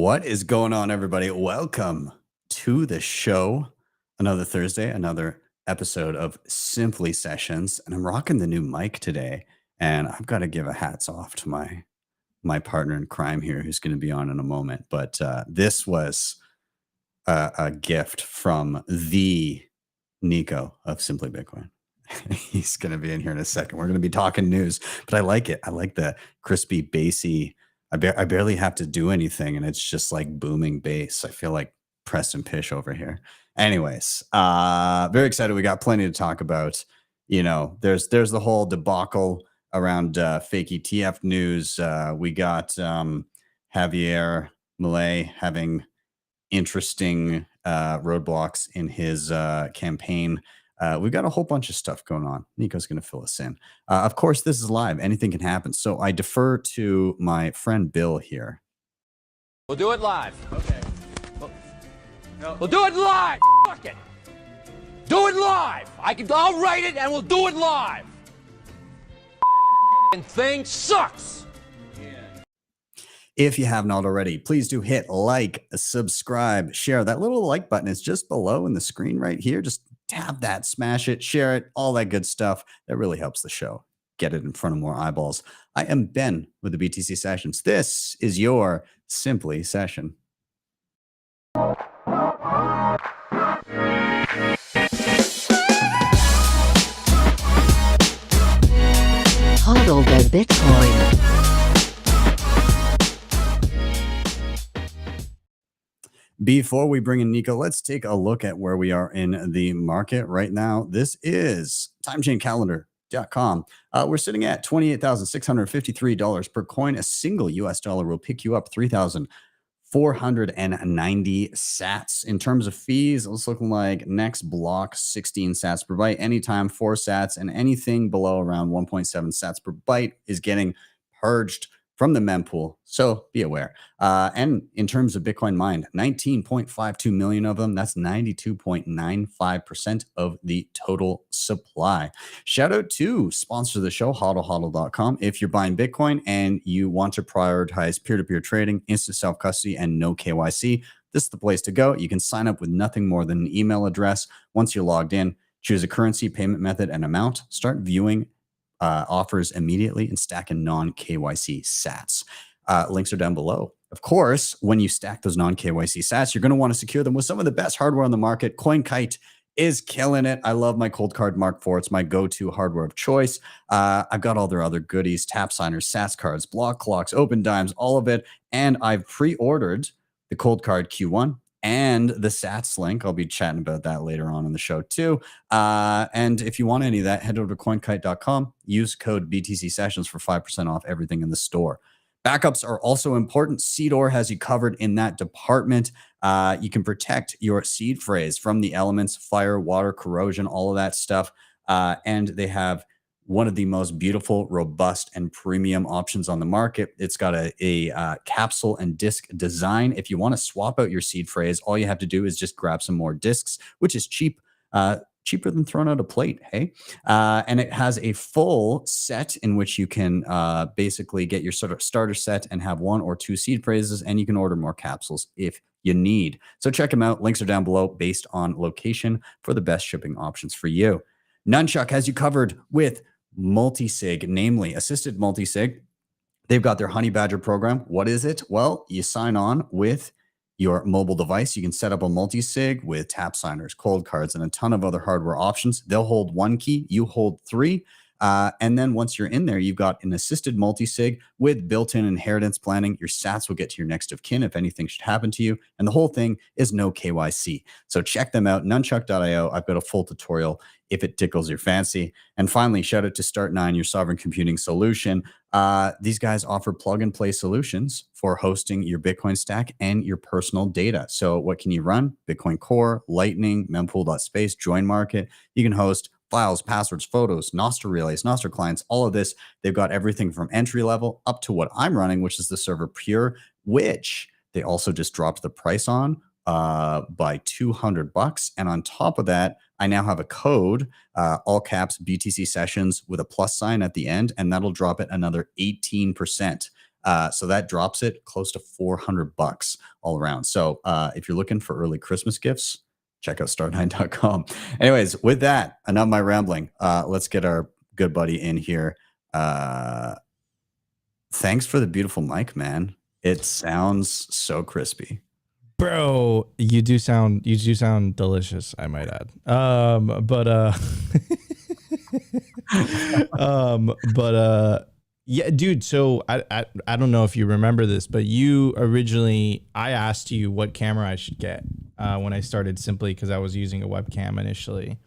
What is going on, everybody? Welcome to the show. Another Thursday, another episode of Simply Sessions, and I'm rocking the new mic today. And I've got to give a hats off to my partner in crime here, who's going to be on in a moment. But this was a gift from the Nico of Simply Bitcoin. He's going to be in here in a second. We're going to be talking news, but I like it. I like the crispy, bassy. I barely have to do anything, and it's just like booming bass. I feel like Preston Pish over here. Anyways, very excited. We got plenty to talk about. You know, there's the whole debacle around fake ETF news. We got Javier Milei having interesting roadblocks in his campaign. We've got a whole bunch of stuff going on. Nico's going to fill us in. Of course, this is live. Anything can happen. So I defer to my friend Bill here. We'll do it live. Okay. We'll do it live. Fuck it. Do it live. I'll write it and we'll do it live. And thing sucks. If you have not already, please do hit like, subscribe, share. That little like button is just below in the screen right here. Just tap that, smash it, share it, all that good stuff. That really helps the show. Get it in front of more eyeballs. I am Ben with the BTC Sessions. This is your Simply Session. Hodl the Bitcoin. Before we bring in Nico, let's take a look at where we are in the market right now. This is timechaincalendar.com. We're sitting at $28,653 per coin. A single US dollar will pick you up 3,490 sats. In terms of fees, it's looking like next block 16 sats per byte, anytime 4 sats, and anything below around 1.7 sats per byte is getting purged from the mempool, so be aware. And in terms of Bitcoin mined, 19.52 million of them. That's 92.95% of the total supply. Shout out to sponsor of the show, hodlhodl.com. If you're buying Bitcoin and you want to prioritize peer-to-peer trading, instant self-custody, and no KYC, this is the place to go. You can sign up with nothing more than an email address. Once you're logged in, choose a currency, payment method, and amount. Start viewing offers immediately and stack in non-KYC sats. Links are down below. Of course, when you stack those non-KYC sats, you're going to want to secure them with some of the best hardware on the market. CoinKite is killing it. I love my Cold Card Mark IV. It's my go-to hardware of choice. I've got all their other goodies, tap signers, sats cards, block clocks, open dimes, all of it. And I've pre-ordered the Cold Card Q1 and the Sats link. I'll be chatting about that later on in the show too. And if you want any of that, head over to coinkite.com. Use code BTC Sessions for 5% off everything in the store. Backups are also important. Seedor has you covered in that department. You can protect your seed phrase from the elements, fire, water, corrosion, all of that stuff. And they have one of the most beautiful, robust, and premium options on the market. It's got a capsule and disc design. If you want to swap out your seed phrase, all you have to do is just grab some more discs, which is cheap, cheaper than throwing out a plate, hey? And it has a full set in which you can basically get your sort of starter set and have 1 or 2 seed phrases, and you can order more capsules if you need. So check them out. Links are down below based on location for the best shipping options for you. Nunchuk has you covered with multisig, namely assisted multisig. They've got their Honey Badger program. What is it? Well, you sign on with your mobile device. You can set up a multisig with tap signers, cold cards, and a ton of other hardware options. They'll hold 1 key, you hold 3. And then once you're in there, you've got an assisted multisig with built-in inheritance planning. Your sats will get to your next of kin if anything should happen to you. And the whole thing is no KYC. So check them out, nunchuk.io. I've got a full tutorial if it tickles your fancy. And finally, shout out to Start9, your sovereign computing solution. These guys offer plug-and-play solutions for hosting your Bitcoin stack and your personal data. So what can you run? Bitcoin Core, Lightning, mempool.space, Join Market. You can host files, passwords, photos, Nostr relays, Nostr clients, all of this. They've got everything from entry level up to what I'm running, which is the server Pure, which they also just dropped the price on by $200. And on top of that, I now have a code, all caps BTC Sessions with a plus sign at the end, and that'll drop it another 18%. So that drops it close to $400 all around. So if you're looking for early Christmas gifts, check out star9.com. Anyways, with that, enough of my rambling. Let's get our good buddy in here. Thanks for the beautiful mic, man. It sounds so crispy. Bro, you do sound delicious, I might add. Yeah, dude, so I don't know if you remember this, but you originally, I asked you what camera I should get when I started, simply because I was using a webcam initially.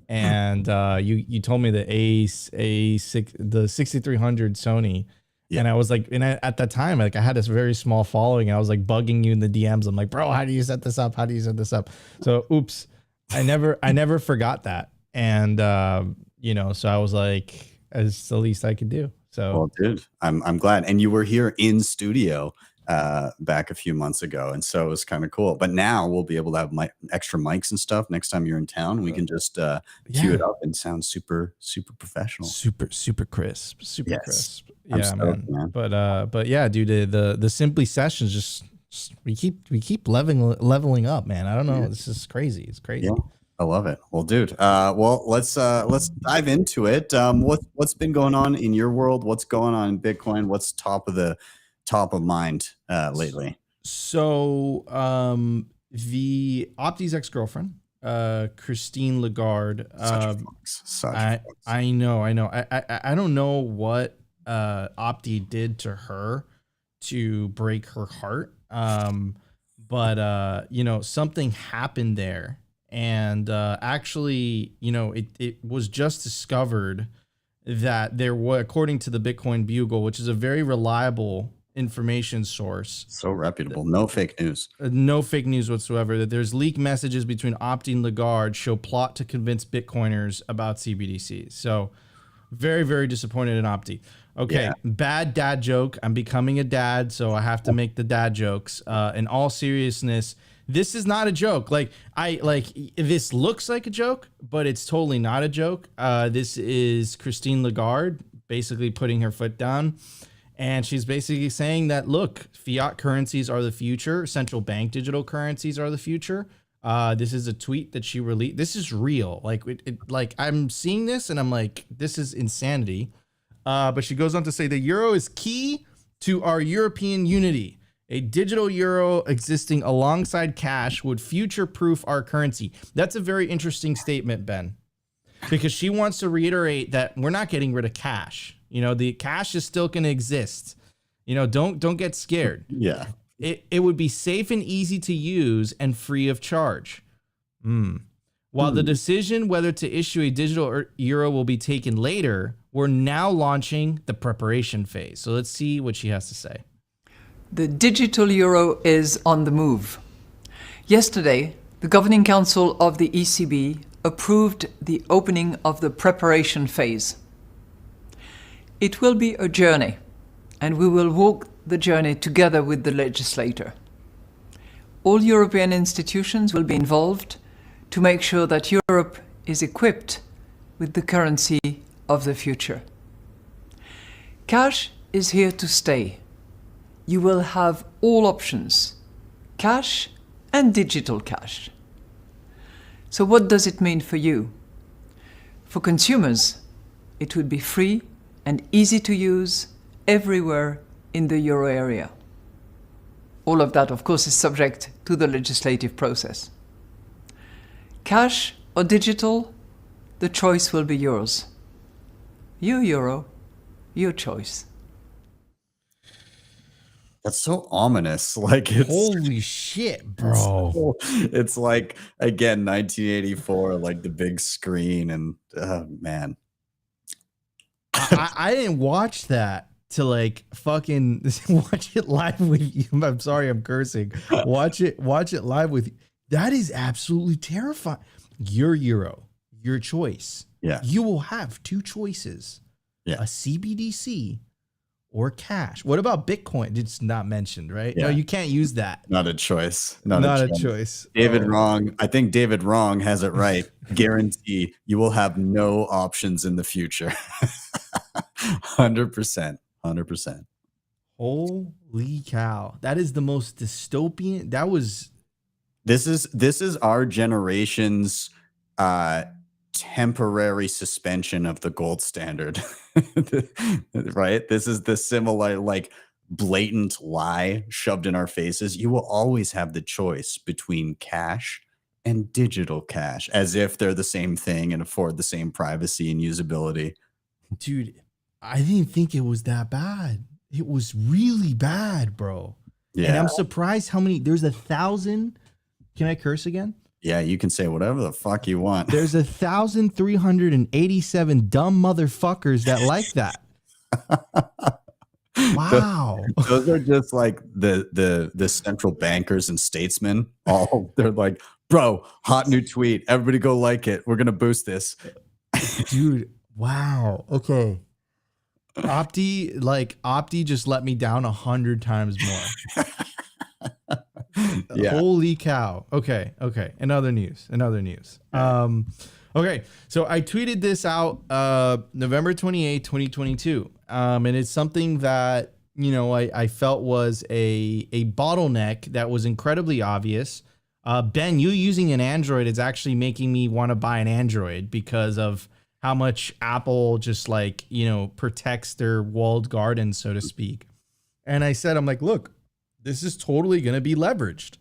And you told me the the 6300 Sony. Yeah. And I was like, at that time, like I had this very small following, and I was like bugging you in the DMs. I'm like, bro, how do you set this up? How do you set this up? So, oops, I never forgot that. And, so I was like, it's the least I could do. So, well, dude, I'm glad. And you were here in studio back a few months ago. And so it was kind of cool. But now we'll be able to have extra mics and stuff. Next time you're in town, we can just cue it up and sound super, super professional. Super crisp. Super crisp. I'm Yeah, stoked, man. But yeah, dude, the Simply sessions just we keep leveling up, man. I don't know. This is crazy. It's crazy. Yeah. I love it. Well, dude, let's dive into it. What's been going on in your world? What's going on in Bitcoin? What's top of mind lately? So, the Opti's ex-girlfriend, Christine Lagarde. I know. I don't know what Opti did to her to break her heart. But something happened there. And actually, it was just discovered that there was, according to the Bitcoin Bugle, which is a very reliable information source. So reputable. No fake news. No fake news whatsoever. That there's leaked messages between Opti and Lagarde show plot to convince Bitcoiners about CBDCs. So very, very disappointed in Opti. Okay, yeah. Bad dad joke. I'm becoming a dad, so I have to make the dad jokes. In all seriousness, this is not a joke. This looks like a joke, but it's totally not a joke. This is Christine Lagarde basically putting her foot down. And she's basically saying that, look, fiat currencies are the future. Central bank digital currencies are the future. This is a tweet that she released. This is real. Like I'm seeing this and I'm like, this is insanity. But she goes on to say the euro is key to our European unity. A digital euro existing alongside cash would future-proof our currency. That's a very interesting statement, Ben, because she wants to reiterate that we're not getting rid of cash. The cash is still going to exist. Don't get scared. Yeah. It would be safe and easy to use and free of charge. While the decision whether to issue a digital euro will be taken later, we're now launching the preparation phase. So let's see what she has to say. The digital euro is on the move. Yesterday, the Governing Council of the ECB approved the opening of the preparation phase. It will be a journey, and we will walk the journey together with the legislator. All European institutions will be involved to make sure that Europe is equipped with the currency of the future. Cash is here to stay. You will have all options, cash and digital cash. So what does it mean for you? For consumers, it would be free and easy to use everywhere in the euro area. All of that, of course, is subject to the legislative process. Cash or digital, the choice will be yours. Your euro, your choice. That's so ominous. Holy shit, bro. It's like, again, 1984, like the big screen, and man. I didn't watch that to fucking watch it live with you. I'm sorry, I'm cursing. Watch it live with you. That is absolutely terrifying. Your euro, your choice. Yeah. You will have two choices. Yeah. A CBDC or cash. What about Bitcoin? It's not mentioned, right? Yeah. No, you can't use that. Not a choice. Not a choice. David Wrong. I think David Wrong has it right. Guarantee you will have no options in the future. 100%. 100%. Holy cow. That is the most dystopian. This is our generation's temporary suspension of the gold standard. Right? This is the similar, like, blatant lie shoved in our faces. You will always have the choice between cash and digital cash, as if they're the same thing and afford the same privacy and usability. Dude, I didn't think it was that bad. It was really bad, bro. And Yeah. I'm surprised how many. There's 1,000. Can I curse again? Yeah, you can say whatever the fuck you want. There's 1,387 dumb motherfuckers that like that. Wow. Those are just like the central bankers and statesmen. All they're like, bro, hot new tweet. Everybody go like it. We're gonna boost this. Dude, wow. Okay. Opti just let me down 100 times more. Yeah. Holy cow. Okay. Another news. Okay. So I tweeted this out November 28, 2022. And it's something that, I felt was a bottleneck that was incredibly obvious. Ben, you using an Android is actually making me want to buy an Android because of how much Apple just protects their walled garden, so to speak. And I said, I'm like, look, this is totally going to be leveraged.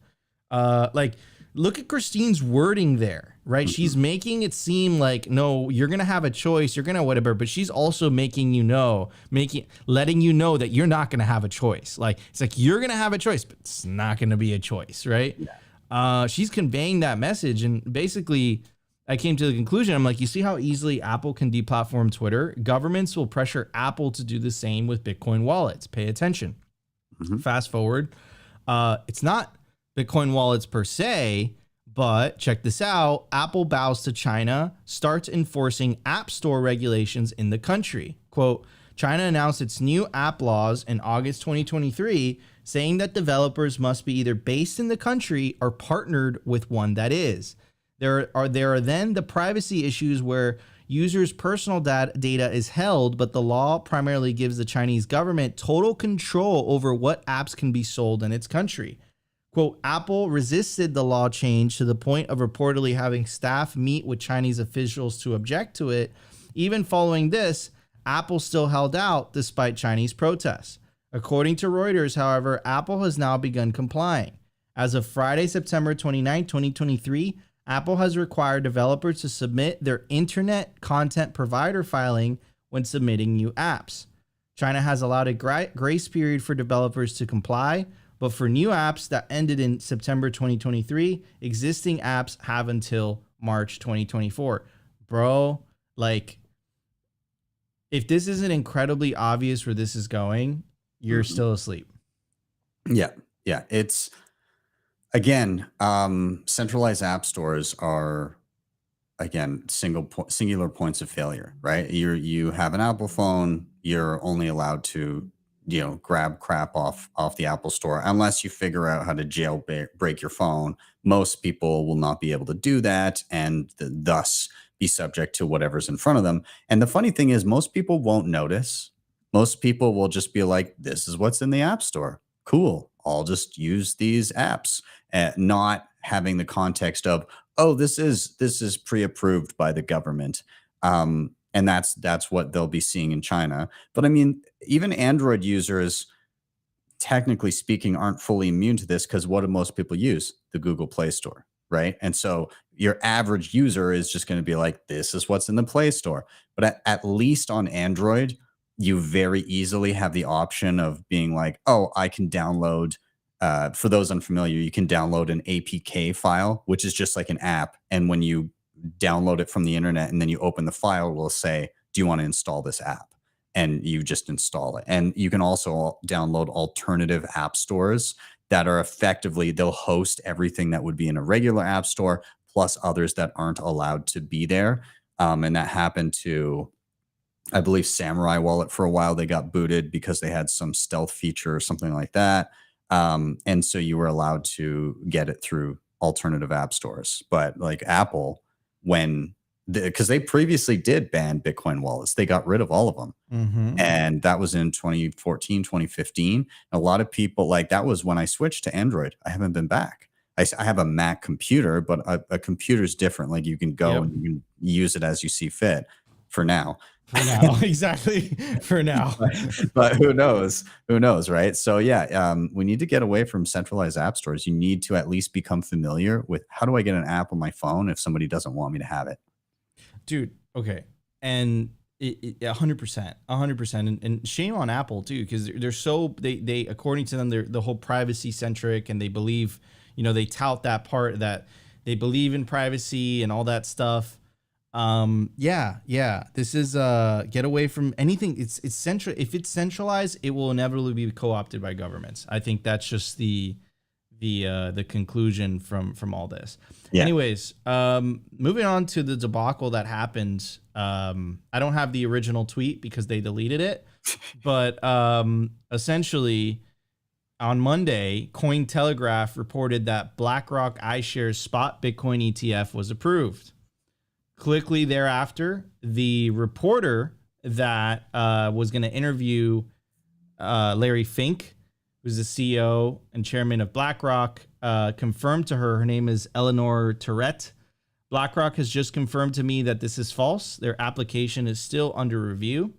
Look at Christine's wording there, right? She's making it seem like, no, you're going to have a choice. You're going to whatever, but she's also letting you know that you're not going to have a choice. Like, it's like, you're going to have a choice, but it's not going to be a choice, right? Yeah. She's conveying that message. And basically I came to the conclusion, I'm like, you see how easily Apple can deplatform Twitter? Governments will pressure Apple to do the same with Bitcoin wallets. Pay attention. Fast forward. It's not Bitcoin wallets per se, but check this out. Apple bows to China, starts enforcing app store regulations in the country. Quote, China announced its new app laws in August 2023, saying that developers must be either based in the country or partnered with one that is. There are then the privacy issues where users' personal data is held, but the law primarily gives the Chinese government total control over what apps can be sold in its country. Quote, Apple resisted the law change to the point of reportedly having staff meet with Chinese officials to object to it. Even following this, Apple still held out despite Chinese protests. According to Reuters, however, Apple has now begun complying. As of Friday, September 29, 2023, Apple has required developers to submit their internet content provider filing when submitting new apps. China has allowed a grace period for developers to comply, but for new apps that ended in September 2023, existing apps have until March 2024. Bro, if this isn't incredibly obvious where this is going, you're still asleep. Yeah. It's, again, centralized app stores are, again, singular points of failure, right? You have an Apple phone, you're only allowed to, grab crap off the Apple store unless you figure out how to jailbreak your phone. Most people will not be able to do that and thus be subject to whatever's in front of them. And the funny thing is, most people won't notice. Most people will just be like, this is what's in the App Store. Cool. I'll just use these apps, not having the context of, oh, this is pre-approved by the government. And that's what they'll be seeing in China. But I mean, even Android users, technically speaking, aren't fully immune to this, because what do most people use? The Google Play Store, right? And so your average user is just going to be like, this is what's in the Play Store. But at least on Android, you very easily have the option of being like, oh, I can download, for those unfamiliar, you can download an APK file, which is just like an app. And when you download it from the internet and then you open the file, it will say, do you want to install this app? And you just install it. And you can also download alternative app stores that are effectively, they'll host everything that would be in a regular app store, plus others that aren't allowed to be there. And that happened to, I believe, Samurai Wallet for a while. They got booted because they had some stealth feature or something like that. And so you were allowed to get it through alternative app stores. But like Apple, when because they previously did ban Bitcoin wallets. They got rid of all of them. And that was in 2014, 2015. A lot of people, like, that was when I switched to Android. I haven't been back. I have a Mac computer, but a computer is different. Like, you can go and you can use it as you see fit for now. For now, exactly. For now. But who knows? Who knows, right? So yeah, we need to get away from centralized app stores. You need to at least become familiar with, how do I get an app on my phone if somebody doesn't want me to have it? Dude, okay. And 100%, and shame on Apple too, because they're so, they according to them, they're the whole privacy centric, and they believe, you know, they tout that part that they believe in privacy and all that stuff. This is get away from anything. It's central. If it's centralized, it will inevitably be co-opted by governments. I think that's just the conclusion from all this. Yeah. Anyways, moving on to the debacle that happened. I don't have the original tweet because they deleted it, but essentially on Monday, CoinTelegraph reported that BlackRock iShares spot Bitcoin ETF was approved. Quickly thereafter, the reporter that was going to interview Larry Fink, who's the CEO and chairman of BlackRock, confirmed to her name is Eleanor Tourette. BlackRock has just confirmed to me that this is false. Their application is still under review.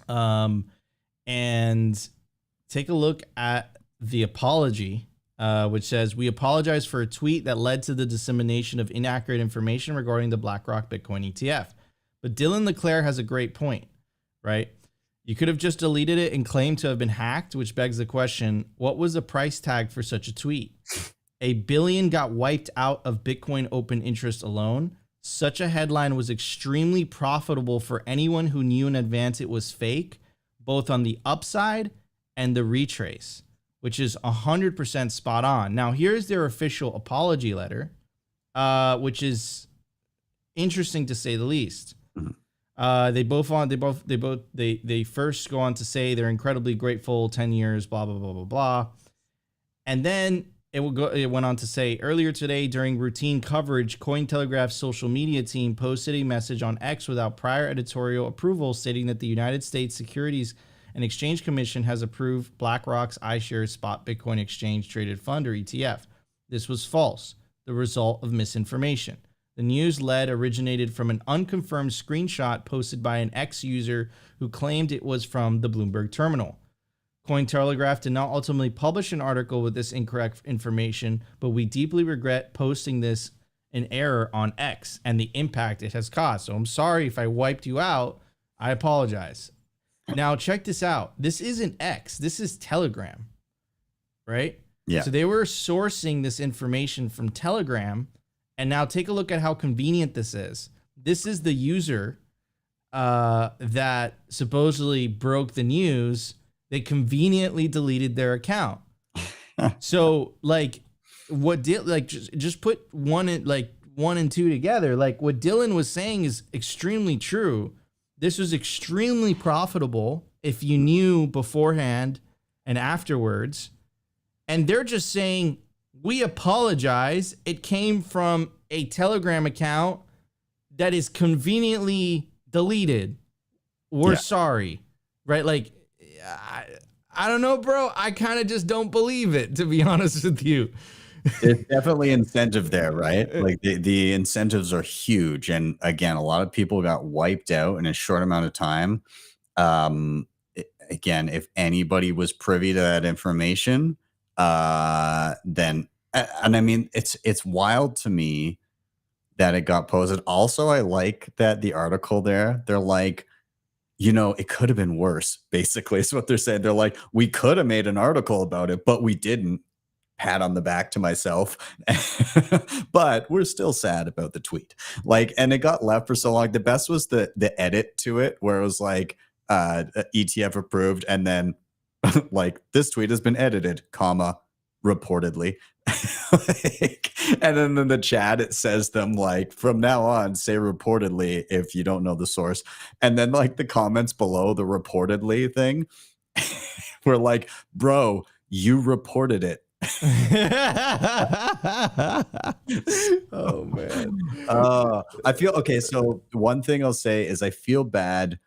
And take a look at the apology, which says, we apologize for a tweet that led to the dissemination of inaccurate information regarding the BlackRock Bitcoin ETF. But Dylan LeClaire has a great point, right? You could have just deleted it and claimed to have been hacked, which begs the question, what was the price tag for such a tweet? $1 billion got wiped out of Bitcoin open interest alone. Such a headline was extremely profitable for anyone who knew in advance it was fake, both on the upside and the retrace, which is 100% spot on. Now, here's their official apology letter, which is interesting to say the least. They first go on to say they're incredibly grateful, 10 years, blah, blah, blah, blah, blah. And then it went on to say, earlier today during routine coverage, CoinTelegraph's social media team posted a message on X without prior editorial approval stating that the United States Securities and Exchange Commission has approved BlackRock's iShares Spot Bitcoin Exchange Traded Fund, or ETF. This was false, the result of misinformation. The news lead originated from an unconfirmed screenshot posted by an X user who claimed it was from the Bloomberg terminal. CoinTelegraph did not ultimately publish an article with this incorrect information, but we deeply regret posting this in error on X and the impact it has caused. So I'm sorry if I wiped you out. I apologize. Now, check this out. This isn't X. This is Telegram, right? Yeah. So they were sourcing this information from Telegram. And now take a look at how convenient this is. This is the user that supposedly broke the news. They conveniently deleted their account. So, like, just put one and two together. Like, what Dylan was saying is extremely true. This was extremely profitable if you knew beforehand and afterwards. And they're just saying, we apologize. It came from a Telegram account that is conveniently deleted. We're sorry, right? Like, I don't know, bro. I kind of just don't believe it, to be honest with you. There's definitely incentive there, right? Like the incentives are huge. And again, a lot of people got wiped out in a short amount of time. Again, if anybody was privy to that information, then, and I mean, it's wild to me that it got posted. Also, I like that the article there, they're like, you know, it could have been worse, basically, is what they're saying. They're like, we could have made an article about it, but we didn't. Pat on the back to myself. But we're still sad about the tweet. Like, and it got left for so long. The best was the edit to it, where it was like, ETF approved, and then like, this tweet has been edited, comma, reportedly. And then in the chat it says them like, from now on say reportedly if you don't know the source. And then like the comments below the reportedly thing were like, bro, you reported it. Oh man. I feel okay. So one thing I'll say is I feel bad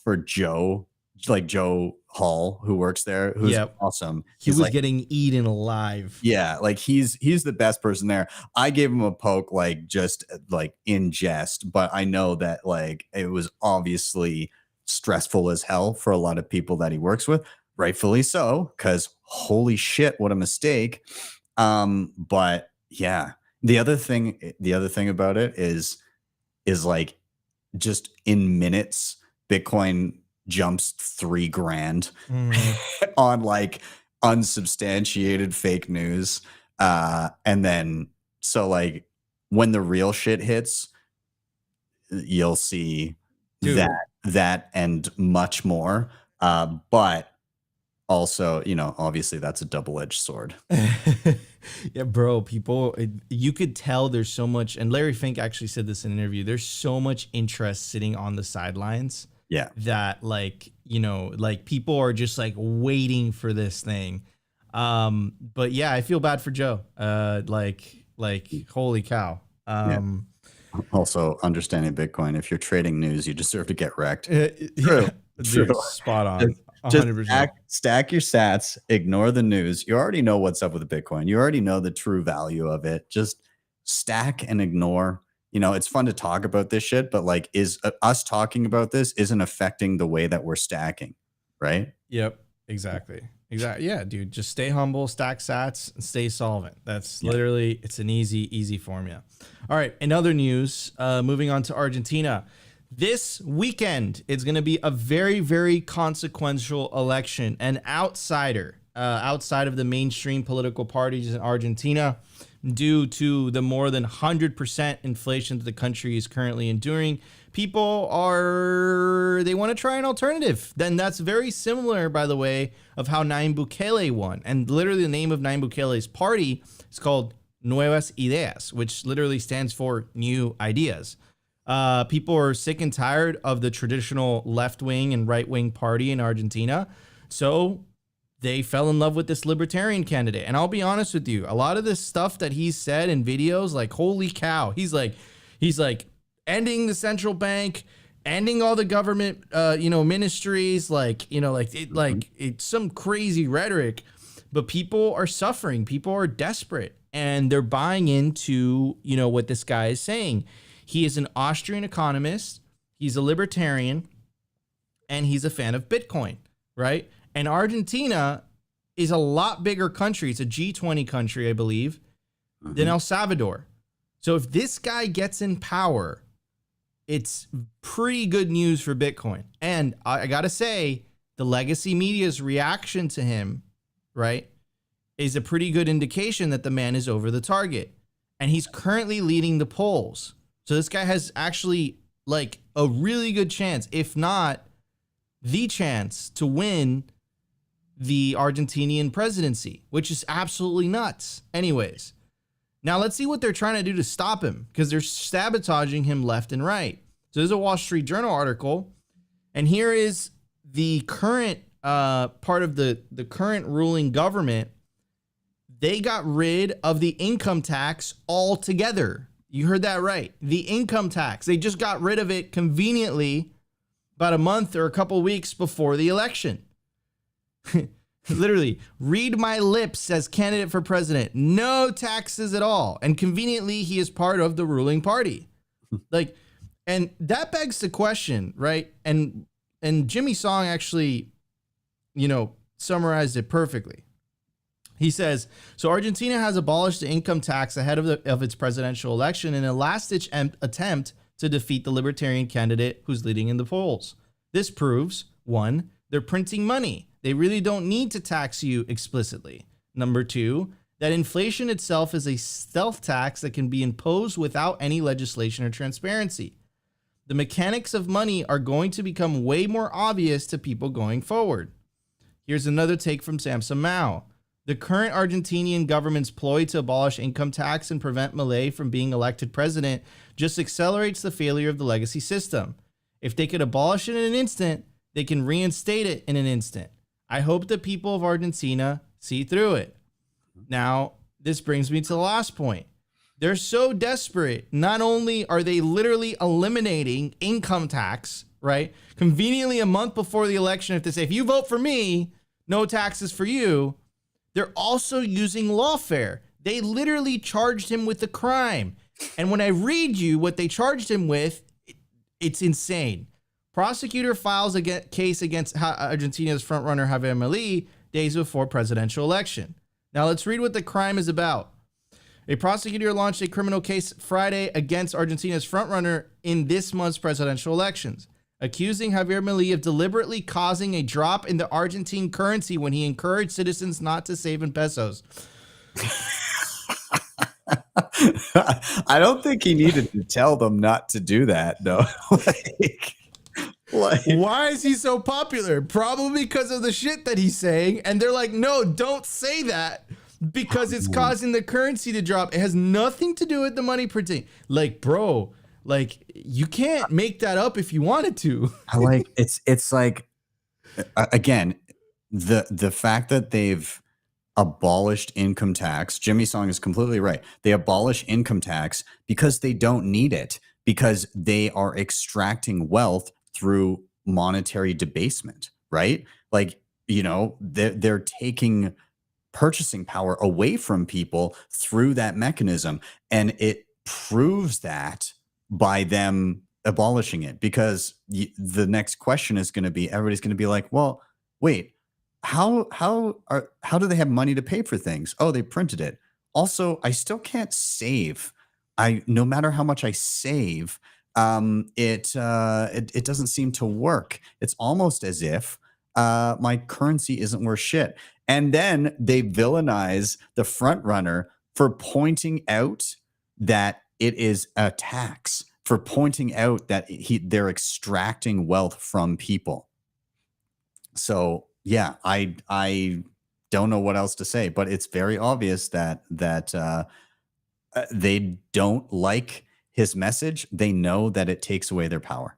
for Joe, like Joe Hall, who works there, who's Yep. awesome. He He's was like, getting eaten alive. yeah, like he's the best person there. I gave him a poke, like just like in jest, but I know that like it was obviously stressful as hell for a lot of people that he works with, rightfully so, because holy shit, what a mistake. But yeah, the other thing about it is like just in minutes, Bitcoin jumps 3 grand on like unsubstantiated fake news. And then so like when the real shit hits, you'll see Dude. that and much more. But also, obviously that's a double-edged sword. Yeah, bro, people, you could tell there's so much, and Larry Fink actually said this in an interview, there's so much interest sitting on the sidelines. Yeah. That like, like people are just like waiting for this thing. But yeah, I feel bad for Joe. Like holy cow. Also, understanding Bitcoin, if you're trading news, you deserve to get wrecked. Yeah, dude, spot on. 100%. Stack your sats, ignore the news. You already know what's up with the Bitcoin. You already know the true value of it. Just stack and ignore. It's fun to talk about this shit, but like us talking about this isn't affecting the way that we're stacking, right? Yep, exactly. Yeah, dude, just stay humble, stack sats, and stay solvent. That's literally, it's an easy formula. All right, in other news, moving on to Argentina. This weekend, it's going to be a very, very consequential election. An outsider, outside of the mainstream political parties in Argentina, due to the more than 100% inflation that the country is currently enduring, people they want to try an alternative. Then that's very similar, by the way, of how Nayib Bukele won. And literally the name of Nayib Bukele's party is called Nuevas Ideas, which literally stands for new ideas. People are sick and tired of the traditional left-wing and right-wing party in Argentina. So they fell in love with this libertarian candidate. And I'll be honest with you, a lot of this stuff that he's said in videos, like, holy cow, he's like ending the central bank, ending all the government, ministries, it's some crazy rhetoric, but people are suffering. People are desperate and they're buying into, what this guy is saying. He is an Austrian economist. He's a libertarian and he's a fan of Bitcoin, right? And Argentina is a lot bigger country. It's a G20 country, I believe, than El Salvador. So if this guy gets in power, it's pretty good news for Bitcoin. And I got to say, the legacy media's reaction to him, right, is a pretty good indication that the man is over the target. And he's currently leading the polls. So this guy has actually like a really good chance, if not the chance, to win the Argentinian presidency, which is absolutely nuts. Anyways, now let's see what they're trying to do to stop him, because they're sabotaging him left and right. So there's a Wall Street Journal article, and here is the current part of the current ruling government. They got rid of the income tax altogether. You heard that right. The income tax. They just got rid of it conveniently about a month or a couple weeks before the election. Literally, read my lips as candidate for president. No taxes at all. And conveniently, he is part of the ruling party. And that begs the question, right? And Jimmy Song actually, summarized it perfectly. He says, so Argentina has abolished the income tax ahead of its presidential election in a last-ditch attempt to defeat the libertarian candidate who's leading in the polls. This proves, 1, they're printing money. They really don't need to tax you explicitly. Number 2, that inflation itself is a stealth tax that can be imposed without any legislation or transparency. The mechanics of money are going to become way more obvious to people going forward. Here's another take from Samson Mao. The current Argentinian government's ploy to abolish income tax and prevent Milei from being elected president just accelerates the failure of the legacy system. If they could abolish it in an instant, they can reinstate it in an instant. I hope the people of Argentina see through it. Now, this brings me to the last point. They're so desperate. Not only are they literally eliminating income tax, right? Conveniently a month before the election, if they say, if you vote for me, no taxes for you, they're also using Lawfare. They literally charged him with a crime. And when I read you what they charged him with, it's insane. Prosecutor files a case against Argentina's frontrunner Javier Milei days before presidential election. Now let's read what the crime is about. A prosecutor launched a criminal case Friday against Argentina's frontrunner in this month's presidential elections, accusing Javier Milei of deliberately causing a drop in the Argentine currency when he encouraged citizens not to save in pesos. I don't think he needed to tell them not to do that, though. Why is he so popular? Probably because of the shit that he's saying. And they're like, no, don't say that because it's causing the currency to drop. It has nothing to do with the money printing. Like, bro, like you can't make that up if you wanted to. It's like, again, the fact that they've abolished income tax. Jimmy Song is completely right. They abolish income tax because they don't need it, because they are extracting wealth through monetary debasement, right? Like, you know, they're taking purchasing power away from people through that mechanism. And it proves that by them abolishing it, because the next question is going to be, everybody's going to be like, well, wait, how do they have money to pay for things? Oh, they printed it. Also, I still can't save. No matter how much I save, it doesn't seem to work. It's almost as if my currency isn't worth shit. And then they villainize the front runner for pointing out that it is a tax, for pointing out that they're extracting wealth from people. So yeah, I don't know what else to say, but it's very obvious that they don't like his message. They know that it takes away their power.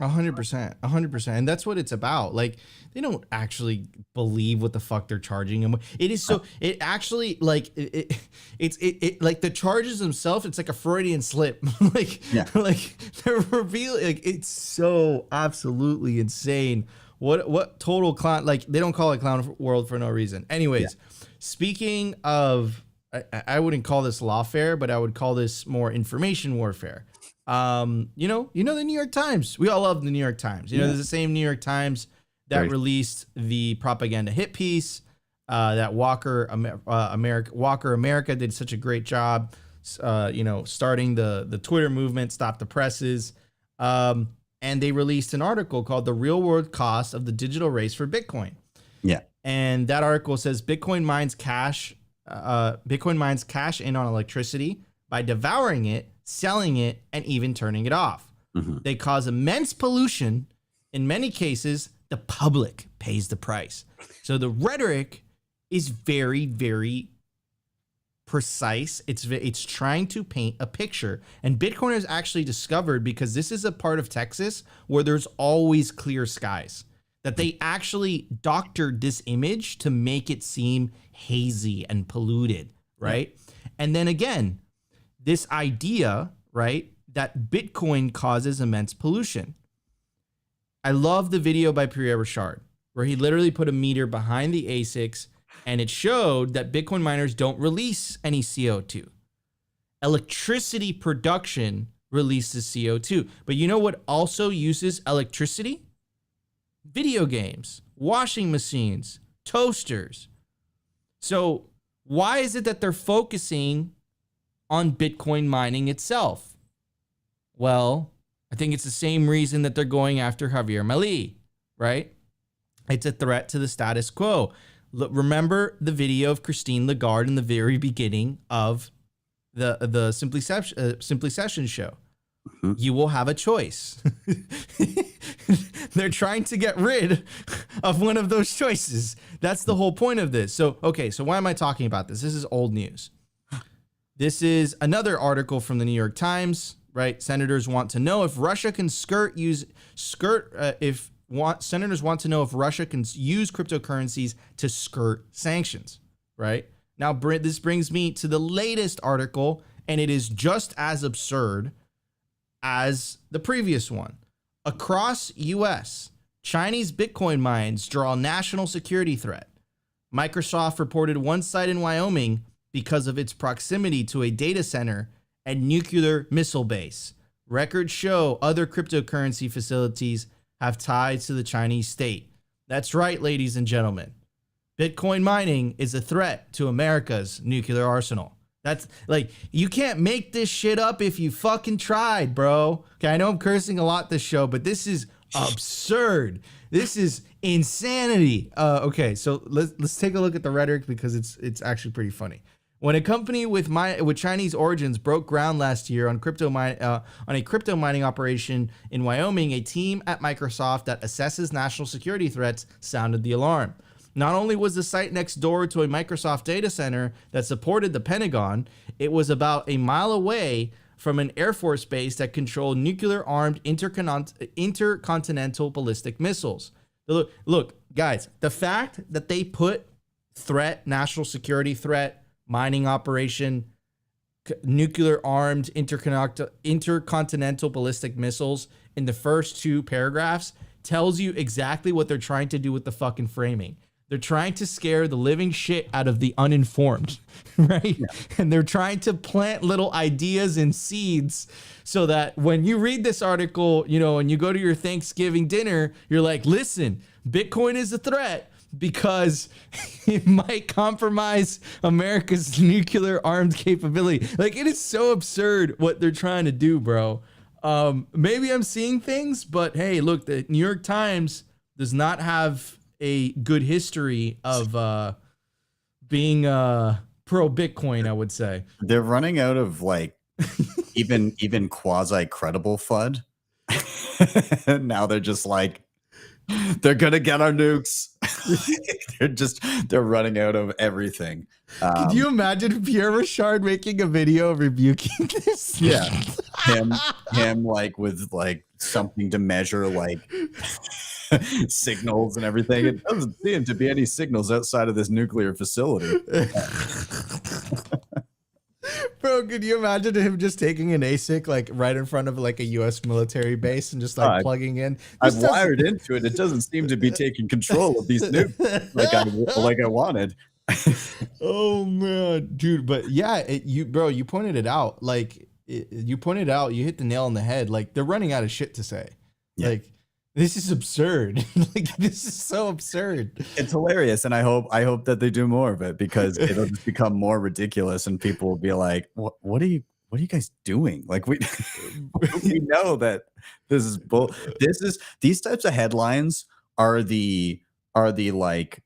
100%. And that's what it's about. Like, they don't actually believe what the fuck they're charging him. It is so, it actually, like, it's like the charges themselves, it's like a Freudian slip. Like, like they're revealing, like, it's so absolutely insane. What total clown, like, they don't call it clown world for no reason. Anyways, speaking of, I wouldn't call this lawfare, but I would call this more information warfare. You know the New York Times. We all love the New York Times. You know, there's the same New York Times that released the propaganda hit piece that Walker America did such a great job. You know, starting the Twitter movement, Stop the Presses. And they released an article called "The Real World Cost of the Digital Race for Bitcoin." Yeah, and that article says Bitcoin mines cash in on electricity by devouring it, selling it, and even turning it off. They cause immense pollution. In many cases, the public pays the price. So the rhetoric is very, very precise. It's trying to paint a picture. And Bitcoiners actually discovered, because this is a part of Texas where there's always clear skies, that they actually doctored this image to make it seem hazy and polluted, right? And then again, this idea, right, that Bitcoin causes immense pollution. I love the video by Pierre Richard, where he literally put a meter behind the ASICs, and it showed that Bitcoin miners don't release any CO2. Electricity production releases CO2. But you know what also uses electricity? Video games, washing machines, toasters. So why is it that they're focusing on Bitcoin mining itself? Well, I think it's the same reason that they're going after Javier Milei, right? It's a threat to the status quo. Remember the video of Christine Lagarde in the very beginning of the Simply Sessions show. You will have a choice. They're trying to get rid of one of those choices. That's the whole point of this. So, okay, so why am I talking about this? This is old news. This is another article from the New York Times, right? Senators want to know if Russia can senators want to know if Russia can use cryptocurrencies to skirt sanctions, right? Now, this brings me to the latest article, and it is just as absurd as the previous one. Across US, Chinese Bitcoin mines draw national security threat. Microsoft reported one site in Wyoming because of its proximity to a data center and nuclear missile base. Records show other cryptocurrency facilities have ties to the Chinese state. That's right, ladies and gentlemen. Bitcoin mining is a threat to America's nuclear arsenal. That's like, you can't make this shit up if you fucking tried, bro. Okay, I know I'm cursing a lot this show, but this is absurd. This is insanity. Okay, so let's take a look at the rhetoric because it's actually pretty funny. When a company with Chinese origins broke ground last year on a crypto mining operation in Wyoming, a team at Microsoft that assesses national security threats sounded the alarm. Not only was the site next door to a Microsoft data center that supported the Pentagon, it was about a mile away from an Air Force base that controlled nuclear-armed intercontinental ballistic missiles. Look, guys, the fact that they put threat, national security threat, mining operation, nuclear-armed intercontinental ballistic missiles in the first two paragraphs tells you exactly what they're trying to do with the fucking framing. They're trying to scare the living shit out of the uninformed, right? Yeah. And they're trying to plant little ideas and seeds so that when you read this article, you know, and you go to your Thanksgiving dinner, you're like, listen, Bitcoin is a threat because it might compromise America's nuclear armed capability. Like, it is so absurd what they're trying to do, bro. Maybe I'm seeing things, but hey, look, the New York Times does not have a good history of being pro Bitcoin, I would say. They're running out of like even quasi credible FUD. Now they're just like, they're gonna get our nukes. they're running out of everything. Could you imagine Pierre Richard making a video rebuking this? Yeah, him like with like something to measure like signals and everything. It doesn't seem to be any signals outside of this nuclear facility. Bro, could you imagine him just taking an ASIC like right in front of like a U.S. military base and just like plugging in? I've wired into it. It doesn't seem to be taking control of these nukes like I wanted. Oh man, dude. But yeah, you pointed it out. Like you hit the nail on the head. Like they're running out of shit to say. Yeah. Like, this is absurd. Like, this is so absurd. It's hilarious, and I hope that they do more of it because it'll just become more ridiculous, and people will be like, "What are you guys doing?" Like we know that this is these types of headlines are the like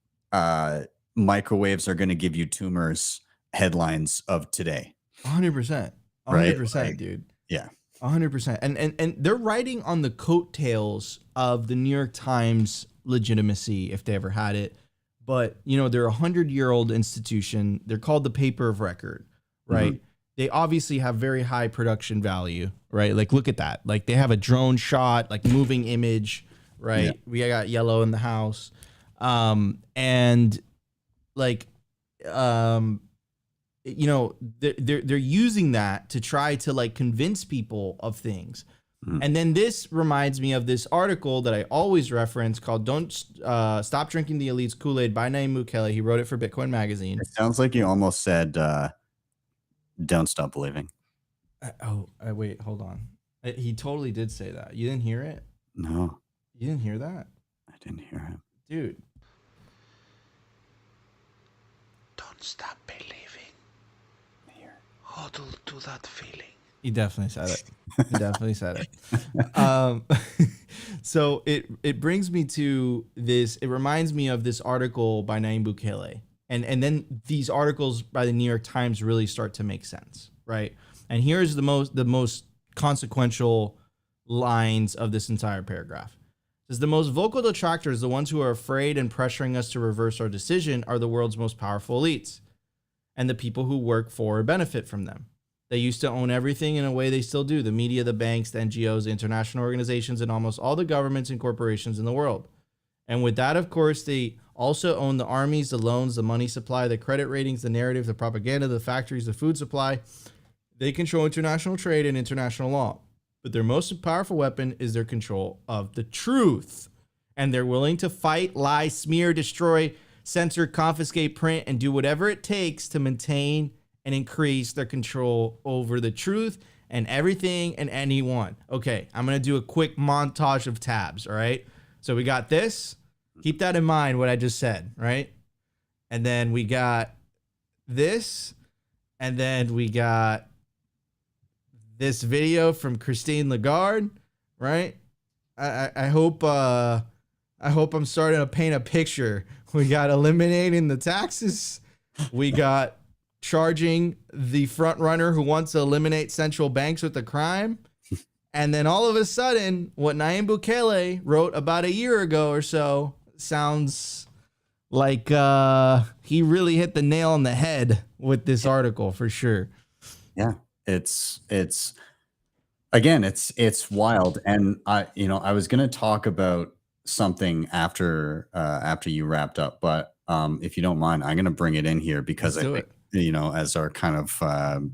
microwaves are going to give you tumors headlines of today. 100%, 100%, dude. Yeah. 100%. And they're riding on the coattails of the New York Times legitimacy if they ever had it. But, you know, they're a 100-year-old institution. They're called the paper of record, right? Mm-hmm. They obviously have very high production value, right? Like, look at that. Like, they have a drone shot, like moving image, right? Yeah. We got yellow in the house. You know, they're using that to try to like convince people of things. And then this reminds me of this article that I always reference called "Don't Stop Drinking the Elite's Kool-Aid" by Nayib Bukele. He wrote it for Bitcoin Magazine. It sounds like you almost said "Don't stop believing." Wait, hold on. He totally did say that. You didn't hear it? No. You didn't hear that? I didn't hear him. Dude. Don't stop believing. Huddle to that feeling. He definitely said it. So it brings me to this. It reminds me of this article by Nayib Bukele. And then these articles by the New York Times really start to make sense, right? And here's the most consequential lines of this entire paragraph. It says, the most vocal detractors, the ones who are afraid and pressuring us to reverse our decision, are the world's most powerful elites and the people who work for or benefit from them. They used to own everything in a way they still do: the media, the banks, the NGOs, the international organizations, and almost all the governments and corporations in the world. And with that, of course, they also own the armies, the loans, the money supply, the credit ratings, the narrative, the propaganda, the factories, the food supply. They control international trade and international law, but their most powerful weapon is their control of the truth. And they're willing to fight, lie, smear, destroy, censor, confiscate, print, and do whatever it takes to maintain and increase their control over the truth and everything and anyone. Okay, I'm going to do a quick montage of tabs, all right? So we got this. Keep that in mind, what I just said, right? And then we got this. And then we got this video from Christine Lagarde, right? I hope I'm starting to paint a picture. We got eliminating the taxes. We got charging the front runner who wants to eliminate central banks with the crime. And then all of a sudden, what Nayib Bukele wrote about a year ago or so sounds like he really hit the nail on the head with this article for sure. Yeah, it's wild. And I was going to talk about something after you wrapped up, but if you don't mind, I'm going to bring it in here because I think, as our kind of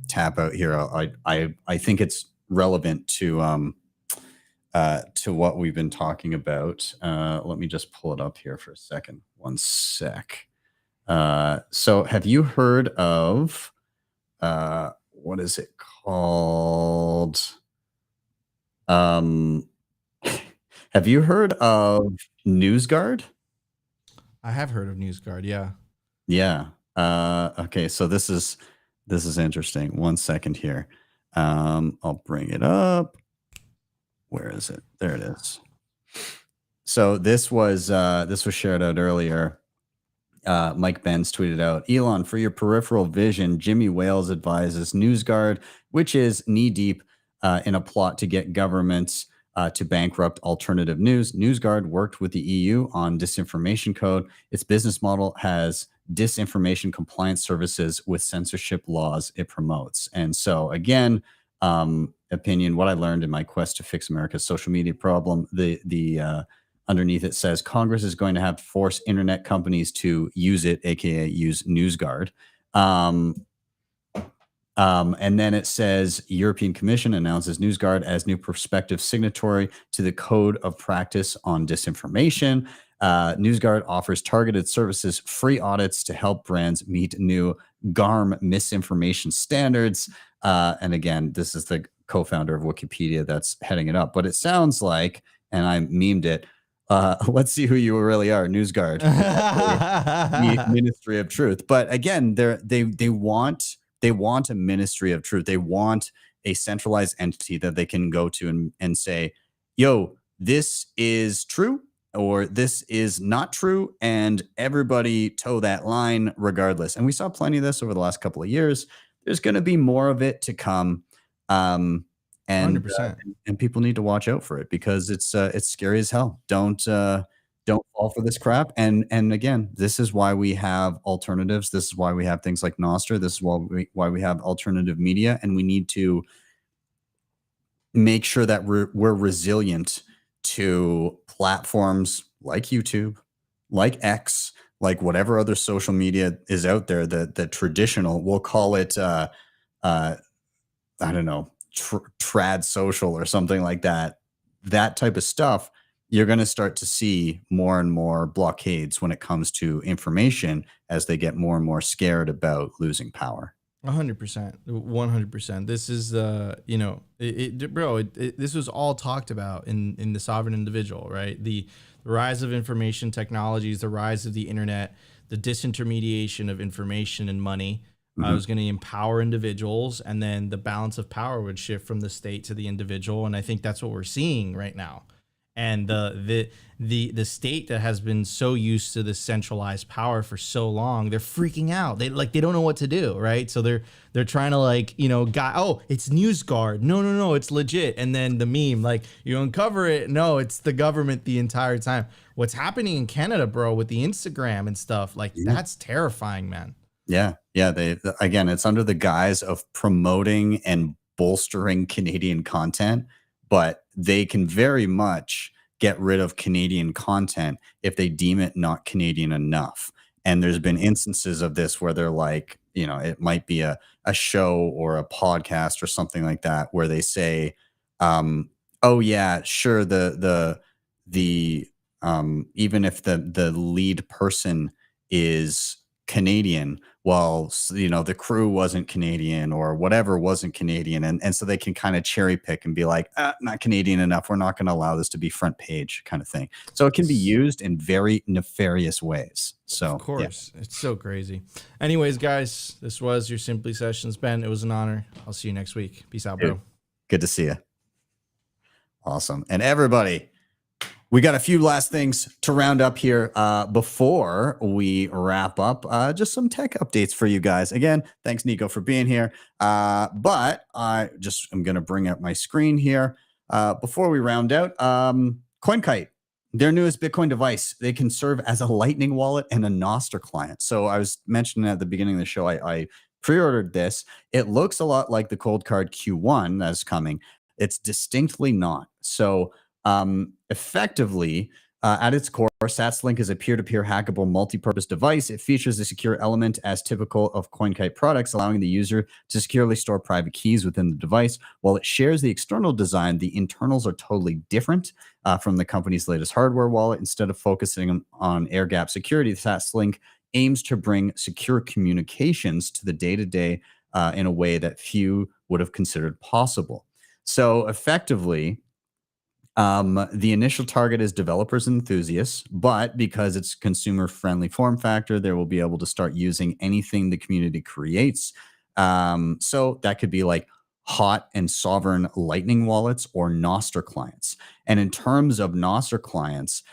tap out here, I think it's relevant to what we've been talking about. Let me just pull it up here for a second. One sec. So have you heard of what is it called? Have you heard of Newsguard? I have heard of Newsguard, yeah. Yeah. Okay, so this is interesting. 1 second here. I'll bring it up. Where is it? There it is. So this was shared out earlier. Mike Benz tweeted out, Elon, for your peripheral vision, Jimmy Wales advises Newsguard, which is knee-deep in a plot to get governments to bankrupt alternative news. Newsguard worked with the EU on disinformation code. Its business model has disinformation compliance services with censorship laws it promotes. And so, again, opinion, what I learned in my quest to fix America's social media problem, the underneath it says Congress is going to have to force internet companies to use it, aka use Newsguard. And then it says European Commission announces Newsguard as new prospective signatory to the Code of Practice on Disinformation. Newsguard offers targeted services, free audits to help brands meet new GARM misinformation standards. And again, this is the co-founder of Wikipedia that's heading it up. But it sounds like, and I memed it, let's see who you really are, Newsguard, Ministry of Truth. But again, they want a Ministry of Truth. They want a centralized entity that they can go to and say, yo, this is true or this is not true, and everybody toe that line regardless. And we saw plenty of this over the last couple of years. There's going to be more of it to come. And 100%. And people need to watch out for it because it's scary as hell. Don't fall for this crap. And again, this is why we have alternatives. This is why we have things like Nostr. This is why we have alternative media, and we need to make sure that we're resilient to platforms like YouTube, like X, like whatever other social media is out there. The traditional, we'll call it I don't know, trad social or something like that. That type of stuff. You're going to start to see more and more blockades when it comes to information as they get more and more scared about losing power. 100%, 100%. This is this was all talked about in the Sovereign Individual, right? The rise of information technologies, the rise of the internet, the disintermediation of information and money. Was going to empower individuals, and then the balance of power would shift from the state to the individual. And I think that's what we're seeing right now. And the state that has been so used to this centralized power for so long, they're freaking out. They don't know what to do, right? So they're trying to it's Newsguard. No, it's legit. And then the meme, you uncover it. No, it's the government the entire time. What's happening in Canada, bro, with the Instagram and stuff, that's terrifying, man. Yeah. Again, it's under the guise of promoting and bolstering Canadian content, but they can very much get rid of Canadian content if they deem it not Canadian enough. And there's been instances of this where they're like, it might be a a show or a podcast or something like that where they say, oh yeah, sure, the even if the lead person is Canadian, well, the crew wasn't Canadian or whatever wasn't Canadian. And so they can kind of cherry pick and be like, not Canadian enough. We're not going to allow this to be front page kind of thing. So it can be used in very nefarious ways. So, of course, it's so crazy. Anyways, guys, this was your Simply Sessions. Ben, it was an honor. I'll see you next week. Peace out, bro. Good to see you. Awesome. And everybody, we got a few last things to round up here before we wrap up. Just some tech updates for you guys. Again, thanks, Nico, for being here. But I'm going to bring up my screen here. Before we round out, CoinKite, their newest Bitcoin device, they can serve as a Lightning wallet and a Nostr client. So I was mentioning at the beginning of the show, I pre-ordered this. It looks a lot like the Cold Card Q1 that's coming. It's distinctly not. So effectively, at its core, SatsLink is a peer-to-peer hackable multi-purpose device. It features a secure element as typical of CoinKite products, allowing the user to securely store private keys within the device. While it shares the external design, the internals are totally different from the company's latest hardware wallet. Instead of focusing on air-gap security, SatsLink aims to bring secure communications to the day-to-day in a way that few would have considered possible. So effectively, the initial target is developers and enthusiasts, but because it's consumer-friendly form factor, they will be able to start using anything the community creates. So that could be like hot and sovereign Lightning wallets or Nostr clients. And in terms of Nostr clients,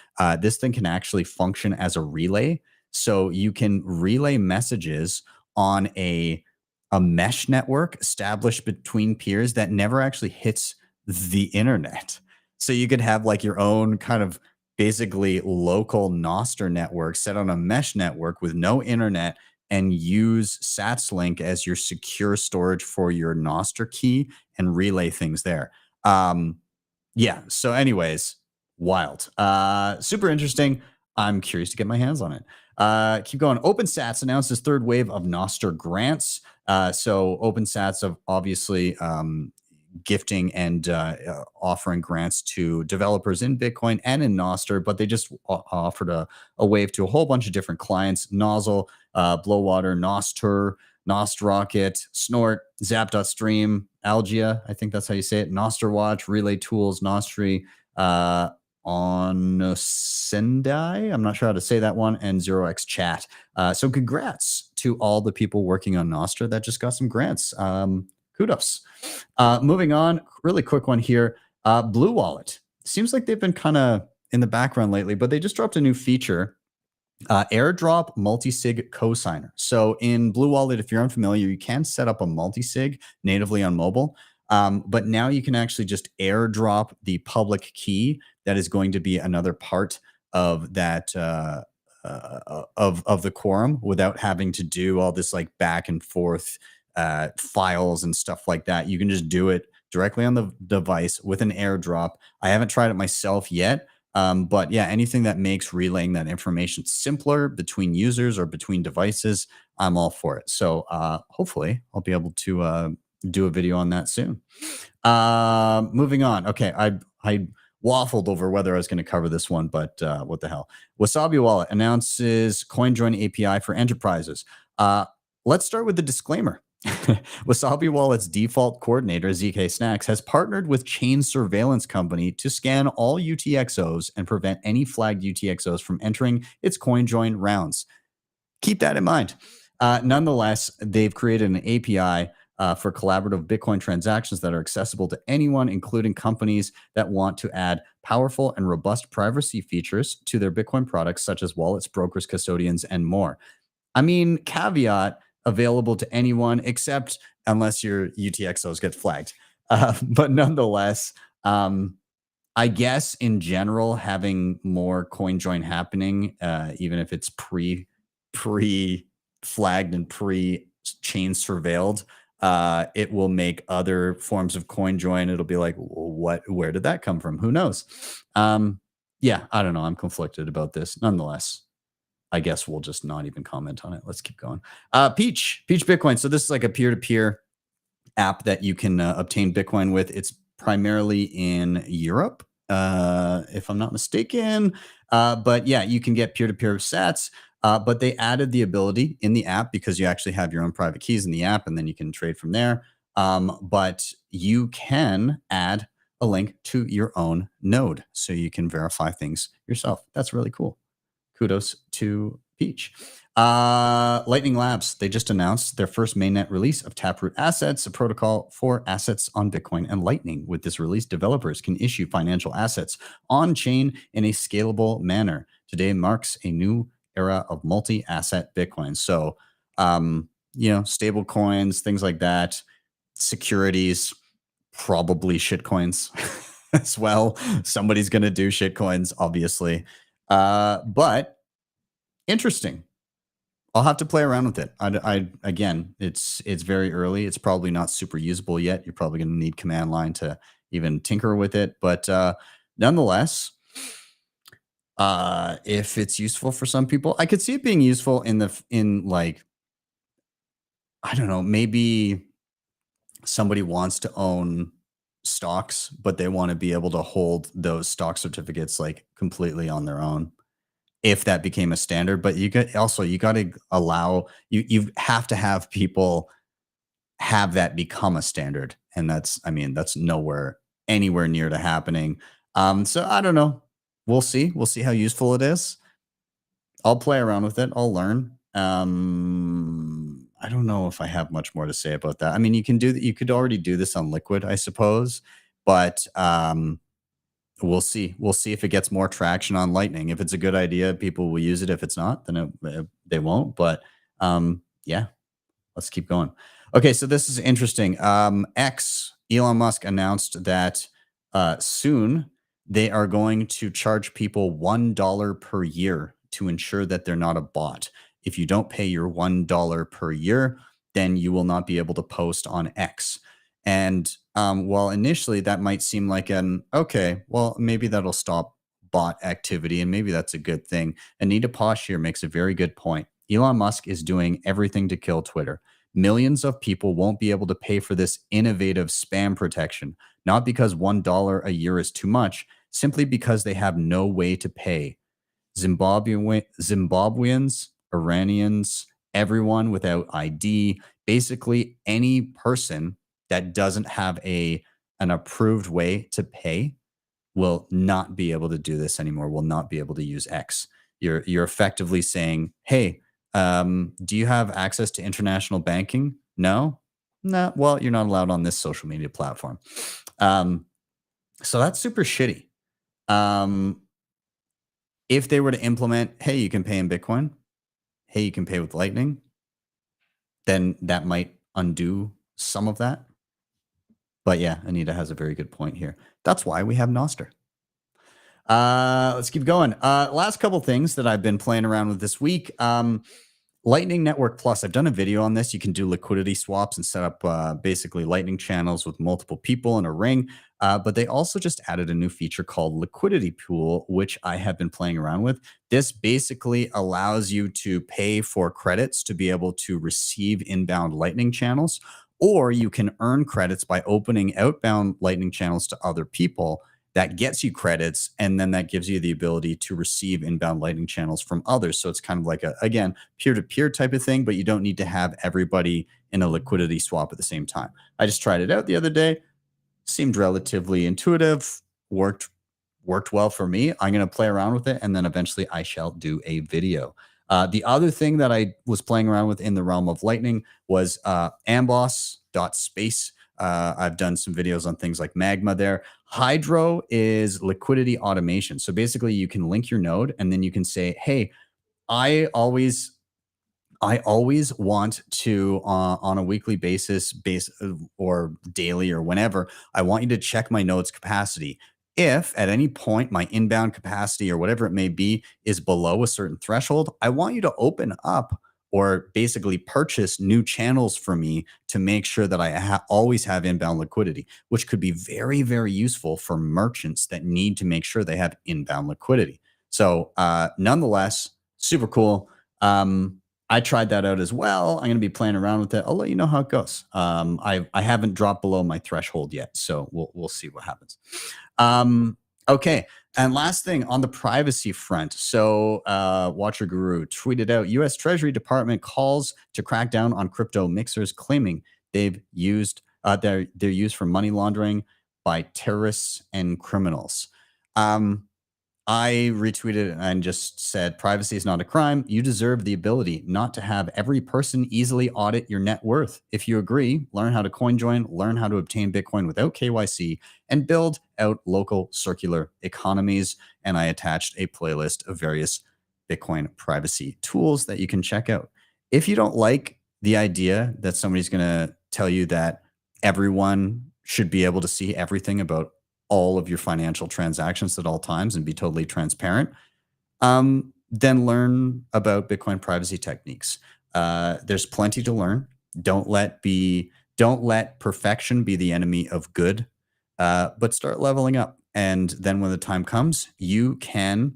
this thing can actually function as a relay. So you can relay messages on a mesh network established between peers that never actually hits the internet. So you could have like your own kind of basically local Nostr network set on a mesh network with no internet and use SatsLink as your secure storage for your Nostr key and relay things there. Yeah. So anyways, wild. Super interesting. I'm curious to get my hands on it. Keep going. OpenSats announced its third wave of Nostr grants. So OpenSats have obviously gifting and offering grants to developers in Bitcoin and in Nostr, but they just offered a wave to a whole bunch of different clients: Nozzle, Blowwater, Nostr, Nostrocket, Snort, Zap.stream, Algia, I think that's how you say it, Nostr Watch, Relay Tools, Nostri, on Sendai, I'm not sure how to say that one, and 0x Chat. So congrats to all the people working on Nostr that just got some grants. Kudos. Moving on, really quick one here. Blue Wallet. Seems like they've been kind of in the background lately, but they just dropped a new feature, airdrop multisig cosigner. So in Blue Wallet, if you're unfamiliar, you can set up a multisig natively on mobile. But now you can actually just airdrop the public key that is going to be another part of that of the quorum without having to do all this like back and forth files and stuff like that. You can just do it directly on the device with an airdrop. I haven't tried it myself yet. But yeah, anything that makes relaying that information simpler between users or between devices, I'm all for it. So hopefully I'll be able to do a video on that soon. Moving on. Okay, I waffled over whether I was going to cover this one, but what the hell. Wasabi Wallet announces CoinJoin API for enterprises. Let's start with the disclaimer. Wasabi Wallet's default coordinator, ZK Snacks, has partnered with Chain Surveillance Company to scan all UTXOs and prevent any flagged UTXOs from entering its CoinJoin rounds. Keep that in mind. Nonetheless, they've created an API for collaborative Bitcoin transactions that are accessible to anyone, including companies that want to add powerful and robust privacy features to their Bitcoin products, such as wallets, brokers, custodians, and more. I mean, caveat, available to anyone except unless your UTXOs get flagged. But nonetheless, I guess in general, having more CoinJoin happening, even if it's pre-flagged and pre-chain surveilled, it will make other forms of CoinJoin. It'll be like, where did that come from? Who knows? Yeah, I don't know. I'm conflicted about this. Nonetheless, I guess we'll just not even comment on it. Let's keep going. Peach Bitcoin. So this is like a peer-to-peer app that you can obtain Bitcoin with. It's primarily in Europe, if I'm not mistaken. But yeah, you can get peer-to-peer sats. But they added the ability in the app because you actually have your own private keys in the app, and then you can trade from there. But you can add a link to your own node so you can verify things yourself. That's really cool. Kudos to Peach. Lightning Labs, they just announced their first mainnet release of Taproot Assets, a protocol for assets on Bitcoin and Lightning. With this release, developers can issue financial assets on-chain in a scalable manner. Today marks a new era of multi-asset Bitcoin. So, stable coins, things like that, securities, probably shitcoins as well. Somebody's going to do shitcoins, obviously. But interesting. I'll have to play around with it. Again, it's very early. It's probably not super usable yet. You're probably going to need command line to even tinker with it. But nonetheless, if it's useful for some people, I could see it being useful in like, I don't know, maybe somebody wants to own stocks, but they want to be able to hold those stock certificates like completely on their own, if that became a standard. But you got to allow, you have to have people have that become a standard, and that's anywhere near to happening. So I don't know. We'll see how useful it is. I'll play around with it. I'll learn. I don't know if I have much more to say about that. I mean, you could already do this on Liquid, I suppose, but we'll see. We'll see if it gets more traction on Lightning. If it's a good idea, people will use it. If it's not, then they won't. But yeah, let's keep going. Okay, so this is interesting. Elon Musk announced that soon they are going to charge people $1 per year to ensure that they're not a bot. If you don't pay your $1 per year, then you will not be able to post on X. And while initially that might seem like maybe that'll stop bot activity, and maybe that's a good thing. Anita Posh here makes a very good point. Elon Musk is doing everything to kill Twitter. Millions of people won't be able to pay for this innovative spam protection, not because $1 a year is too much, simply because they have no way to pay. Zimbabweans, Iranians, everyone without ID, basically any person that doesn't have an approved way to pay will not be able to do this anymore, will not be able to use X. You're effectively saying, hey, do you have access to international banking? No? Well, you're not allowed on this social media platform. So that's super shitty. If they were to implement, hey, you can pay in Bitcoin, hey, you can pay with Lightning, then that might undo some of that. But yeah, Anita has a very good point here. That's why we have Nostr. Let's keep going. Last couple things that I've been playing around with this week. Lightning Network Plus. I've done a video on this. You can do liquidity swaps and set up basically Lightning channels with multiple people in a ring. But they also just added a new feature called Liquidity Pool, which I have been playing around with. This basically allows you to pay for credits to be able to receive inbound Lightning channels, or you can earn credits by opening outbound Lightning channels to other people. That gets you credits, and then that gives you the ability to receive inbound Lightning channels from others. So it's kind of like again, peer-to-peer type of thing, but you don't need to have everybody in a liquidity swap at the same time. I just tried it out the other day. Seemed relatively intuitive, worked well for me. I'm going to play around with it, and then eventually I shall do a video. The other thing that I was playing around with in the realm of Lightning was amboss.space. I've done some videos on things like Magma there. Hydro is liquidity automation. So basically you can link your node, and then you can say, hey, I always want to, on a weekly basis or daily or whenever, I want you to check my node's capacity. If at any point my inbound capacity or whatever it may be is below a certain threshold, I want you to open up or basically purchase new channels for me to make sure that I always have inbound liquidity, which could be very, very useful for merchants that need to make sure they have inbound liquidity. So nonetheless, super cool. I tried that out as well. I'm going to be playing around with it. I'll let you know how it goes. I haven't dropped below my threshold yet, so we'll see what happens. Okay. And last thing on the privacy front. So Watcher Guru tweeted out, U.S. Treasury Department calls to crack down on crypto mixers, claiming they're used for money laundering by terrorists and criminals. I retweeted and just said, privacy is not a crime. You deserve the ability not to have every person easily audit your net worth. If you agree, learn how to coin join, learn how to obtain Bitcoin without KYC, and build out local circular economies. And I attached a playlist of various Bitcoin privacy tools that you can check out. If you don't like the idea that somebody's going to tell you that everyone should be able to see everything about all of your financial transactions at all times and be totally transparent, then learn about Bitcoin privacy techniques. There's plenty to learn. Don't let perfection be the enemy of good, but start leveling up. And then when the time comes, you can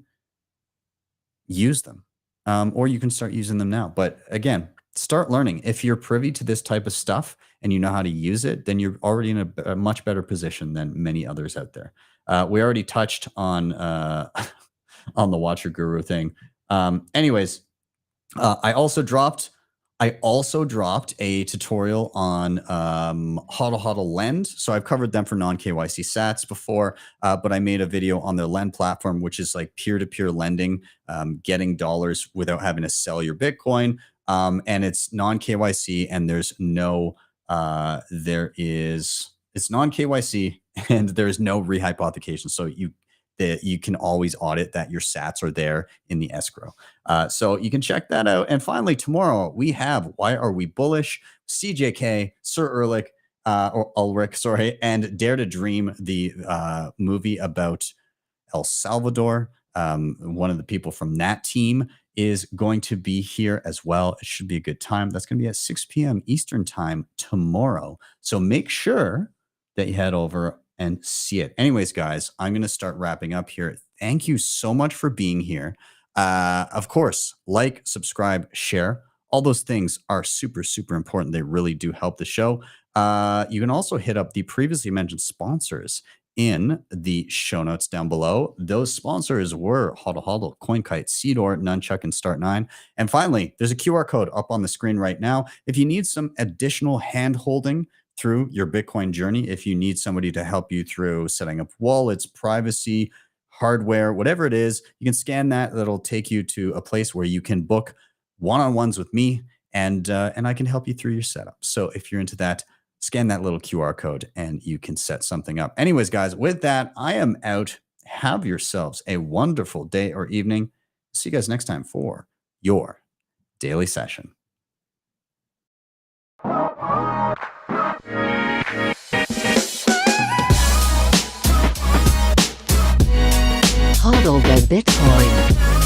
use them, or you can start using them now. But again, start learning. If you're privy to this type of stuff and you know how to use it, then you're already in a much better position than many others out there. We already touched on on the Watcher Guru thing. Anyways, I also dropped a tutorial on HODL Lend. So I've covered them for non-KYC sats before, but I made a video on their Lend platform, which is like peer-to-peer lending, getting dollars without having to sell your Bitcoin. And it's non-KYC, and there's no it's non-KYC, and there's no rehypothecation. So you can always audit that your sats are there in the escrow. So you can check that out. And finally, tomorrow we have Why Are We Bullish? CJK, Sir Ulrich, sorry, and Dare to Dream, the movie about El Salvador. One of the people from that team is going to be here as well. It should be a good time. That's going to be at 6 p.m. Eastern time tomorrow. So make sure that you head over and see it. Anyways, guys, I'm going to start wrapping up here. Thank you so much for being here. Of course, like, subscribe, share. All those things are super, super important. They really do help the show. You can also hit up the previously mentioned sponsors in the show notes down below. Those sponsors were HODL, CoinKite, Seedor, Nunchuk, and Start9. And finally, there's a QR code up on the screen right now. If you need some additional hand-holding through your Bitcoin journey, if you need somebody to help you through setting up wallets, privacy, hardware, whatever it is, you can scan that. That'll take you to a place where you can book one-on-ones with me, and I can help you through your setup. So if you're into that, scan that little QR code and you can set something up. Anyways, guys, with that, I am out. Have yourselves a wonderful day or evening. See you guys next time for your daily session. HODL the Bitcoin.